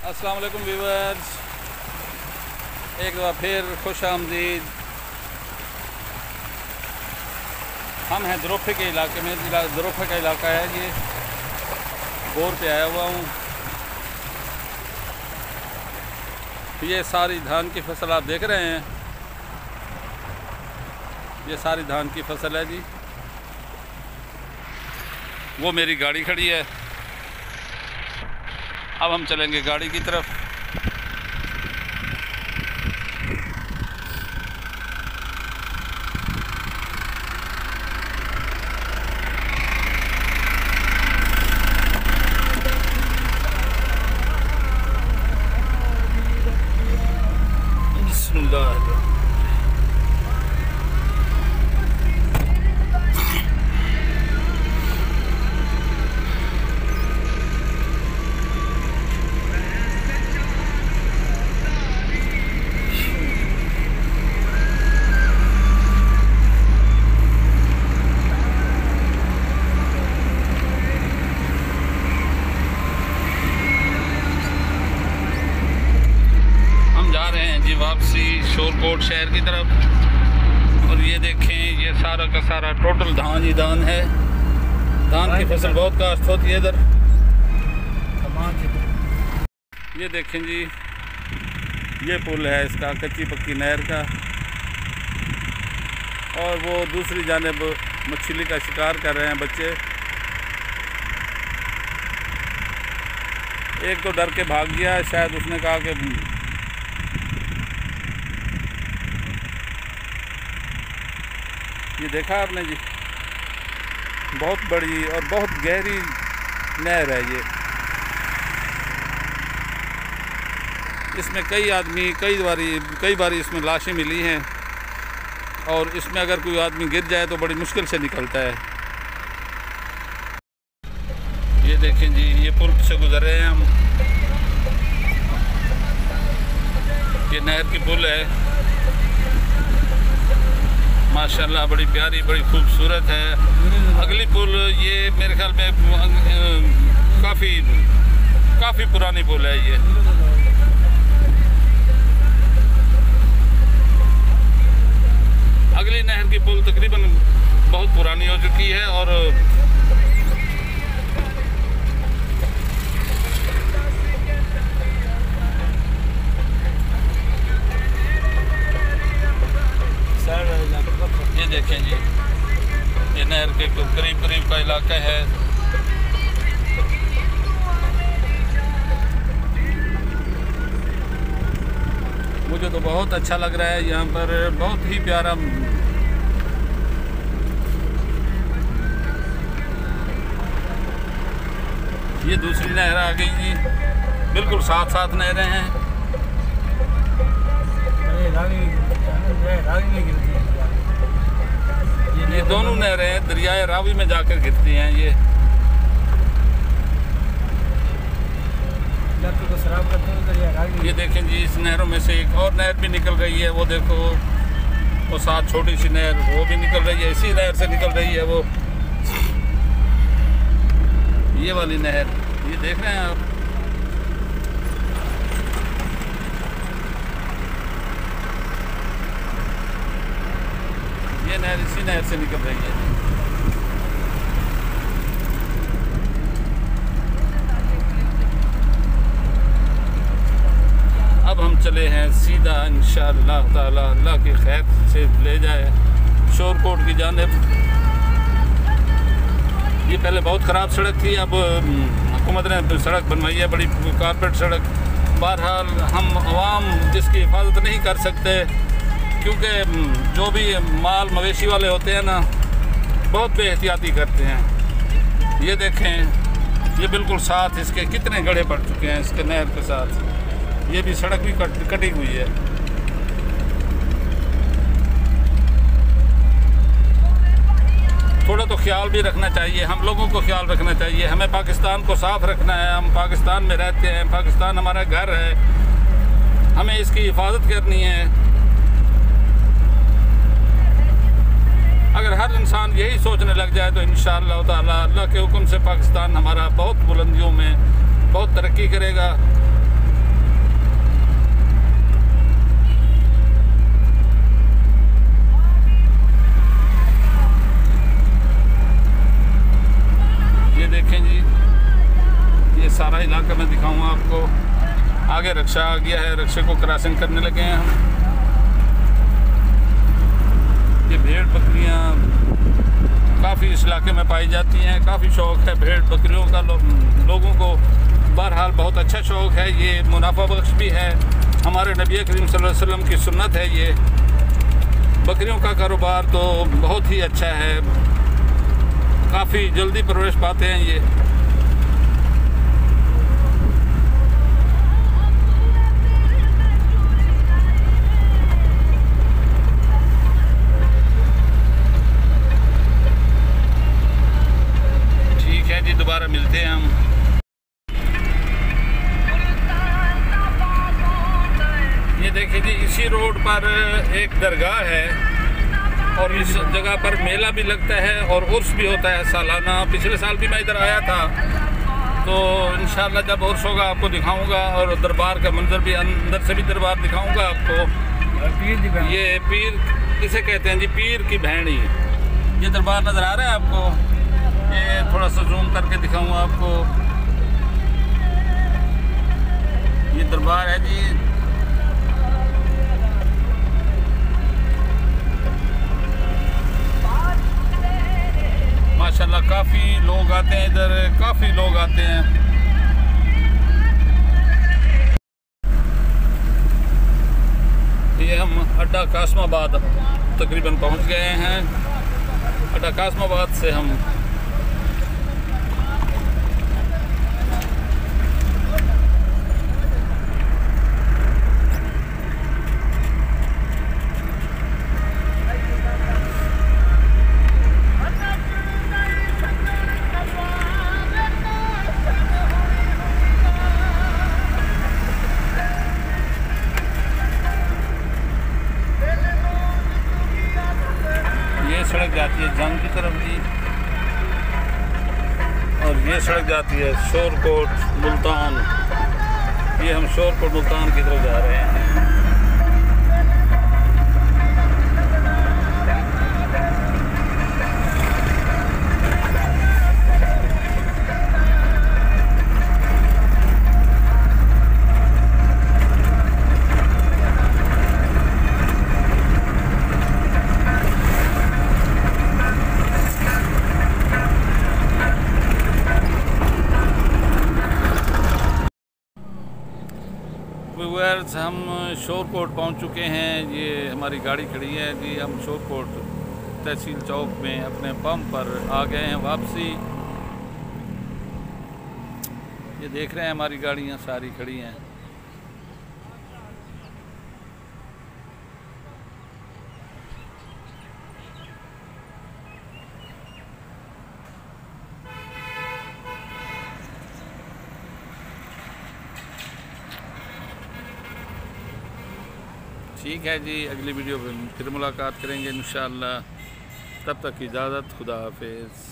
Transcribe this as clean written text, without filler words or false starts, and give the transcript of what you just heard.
अस्सलाम वालेकुम व्यूअर्स, एक बार फिर खुश आमदीद। हम हैं दरोफे के इलाके में। दरोफे का इलाका है ये। बोर पे आया हुआ हूँ। ये सारी धान की फसल आप देख रहे हैं। ये सारी धान की फसल है जी। वो मेरी गाड़ी खड़ी है। अब हम चलेंगे गाड़ी की तरफ। बिस्मिल्लाह। वापसी शोरकोट शहर की तरफ। और ये देखें, ये सारा का सारा टोटल धान ही धान है। धान की फसल बहुत काश्त होती है इधर। ये देखें जी, ये पुल है इसका, कच्ची पक्की नहर का। और वो दूसरी जानिब मछली का शिकार कर रहे हैं बच्चे। एक तो डर के भाग गया, शायद उसने कहा कि ये देखा आपने जी, बहुत बड़ी और बहुत गहरी नहर है ये। इसमें कई आदमी कई बारी इसमें लाशें मिली हैं। और इसमें अगर कोई आदमी गिर जाए तो बड़ी मुश्किल से निकलता है। ये देखें जी, ये पुल से गुजर रहे हैं हम। ये नहर की पुल है माशाल्लाह, बड़ी प्यारी, बड़ी खूबसूरत है। अगली पुल ये मेरे ख्याल में काफ़ी पुरानी पुल है ये। अगली नहर की पुल तकरीबन बहुत पुरानी हो चुकी है। और ये देखें जी, ये नहर के करीब का इलाका है। मुझे तो बहुत अच्छा लग रहा है यहाँ पर, बहुत ही प्यारा। ये दूसरी नहर आ गई जी, बिल्कुल साथ नहरें हैं। ये दोनों नहरें दरियाए रावी में जाकर गिरती हैं। ये देखें जी, इस नहरों में से एक और नहर भी निकल रही है। वो देखो, वो साथ छोटी सी नहर वो भी निकल रही है। इसी नहर से निकल रही है वो, ये वाली नहर। ये देख रहे हैं आप। ये नहर इसी नहर से निकल रही है। अब हम चले हैं सीधा इंशाअल्लाह ताला, अल्लाह की खैर से ले जाए, शोरकोट की जानिब। ये पहले बहुत ख़राब सड़क थी, अब हुकूमत ने सड़क बनवाई है, बड़ी कारपेट सड़क। बहरहाल हम आवाम जिसकी हिफाजत नहीं कर सकते, क्योंकि जो भी माल मवेशी वाले होते हैं ना, बहुत बेहतियाती करते हैं। ये देखें, ये बिल्कुल साथ इसके कितने गड्ढे पड़ चुके हैं इसके नहर के साथ। ये भी सड़क भी कटी हुई है। थोड़ा तो ख्याल भी रखना चाहिए, हम लोगों को ख्याल रखना चाहिए। हमें पाकिस्तान को साफ़ रखना है। हम पाकिस्तान में रहते हैं, पाकिस्तान हमारा घर है, हमें इसकी हिफाजत करनी है। अगर हर इंसान यही सोचने लग जाए तो इंशाअल्लाह ताला अल्लाह के हुक्म से पाकिस्तान हमारा बहुत बुलंदियों में बहुत तरक्की करेगा। इलाका मैं दिखाऊंगा आपको। आगे रक्षा आ गया है, रक्षे को क्रॉसिंग करने लगे हैं हम। ये भेड़ बकरियां काफ़ी इस इलाके में पाई जाती हैं। काफ़ी शौक़ है भेड़ बकरियों का लोगों को। बहरहाल बहुत अच्छा शौक़ है, ये मुनाफा बख्श भी है। हमारे नबी करीम सल्लल्लाहु अलैहि वसल्लम की सुन्नत है। ये बकरियों का कारोबार तो बहुत ही अच्छा है, काफ़ी जल्दी परवरिश पाते हैं ये। ठीक है जी, दोबारा मिलते हैं हम। ये देखिए जी, इसी रोड पर एक दरगाह है और इस जगह पर मेला भी लगता है और उर्स भी होता है सालाना। पिछले साल भी मैं इधर आया था, तो इंशाल्लाह जब उर्स होगा आपको दिखाऊंगा और दरबार का मंजर भी, अंदर से भी दरबार दिखाऊंगा आपको। ये पीर किसे कहते हैं जी, पीर की भैणी। ये दरबार नज़र आ रहा है आपको, ये थोड़ा सा जूम करके दिखाऊंगा आपको। ये दरबार है जी। माशाल्लाह काफ़ी लोग आते हैं इधर, काफ़ी लोग आते हैं। ये हम अड्डा कासमाबाद तकरीबन पहुंच गए हैं। अड्डा कासमाबाद से हम सड़क जाती है जंग की तरफ जी, और ये सड़क जाती है शोरकोट मुल्तान। ये हम शोरकोट मुल्तान की तरफ जा रहे हैं। व्यूअर्स, हम शोरकोट पहुंच चुके हैं। ये हमारी गाड़ी खड़ी है जी। हम शोरकोट तहसील चौक में अपने पंप पर आ गए हैं वापसी। ये देख रहे हैं हमारी गाड़ियां सारी खड़ी हैं। ठीक है जी, अगली वीडियो में फिर मुलाकात करेंगे इंशाअल्लाह। तब तक की इजाज़त, खुदा हाफिज़।